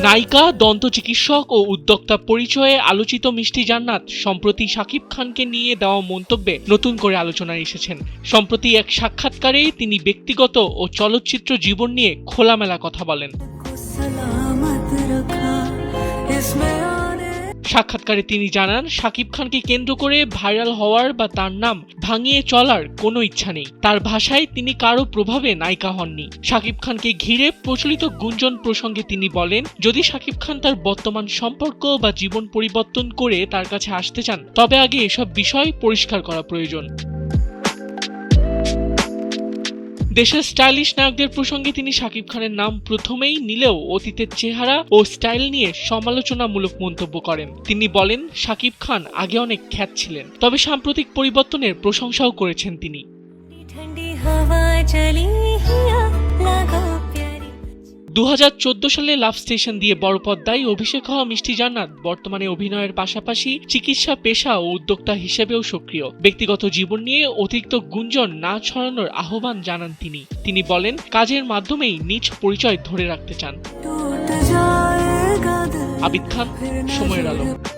নায়িকা, দন্ত চিকিৎসক ও উদ্যোক্তা পরিচয়ে আলোচিত মিষ্টি জান্নাত সম্প্রতি শাকিব খানকে নিয়ে দেওয়া মন্তব্যে নতুন করে আলোচনায় এসেছেন। সম্প্রতি এক সাক্ষাৎকারে তিনি ব্যক্তিগত ও চলচ্চিত্র জীবন নিয়ে খোলামেলা কথা বলেন। সাক্ষাৎকারে তিনি জানান, শাকিব খানকে কেন্দ্র করে ভাইরাল হওয়ার বা তার নাম ভাঙিয়ে চলার কোনো ইচ্ছা নেই। তার ভাষায় তিনি কারো প্রভাবে নায়িকা হননি। শাকিব খানকে ঘিরে প্রচলিত গুঞ্জন প্রসঙ্গে তিনি বলেন, যদি শাকিব খান তার বর্তমান সম্পর্ক বা জীবন পরিবর্তন করে তার কাছে আসতে চান, তবে আগে এসব বিষয় পরিষ্কার করা প্রয়োজন। দেশের স্টাইলিশ নায়কদের প্রসঙ্গে তিনি শাকিব খানের নাম প্রথমেই নিলেও অতীতের চেহারা ও স্টাইল নিয়ে সমালোচনামূলক মন্তব্য করেন। তিনি বলেন, শাকিব খান আগে অনেক খ্যাত ছিলেন, তবে সাম্প্রতিক পরিবর্তনের প্রশংসাও করেছেন তিনি। 2014 সালে লাভ স্টেশন দিয়ে বড় পর্দায় অভিষেক হওয়া মিষ্টি জান্নাত বর্তমানে অভিনয়ের পাশাপাশি চিকিৎসা পেশা ও উদ্যোক্তা হিসেবেও সক্রিয়। ব্যক্তিগত জীবন নিয়ে অতিরিক্ত গুঞ্জন না ছড়ানোর আহ্বান জানান তিনি। তিনি বলেন, কাজের মাধ্যমেই নিজ পরিচয় ধরে রাখতে চান। আবিদ খান, সময়ের আলো।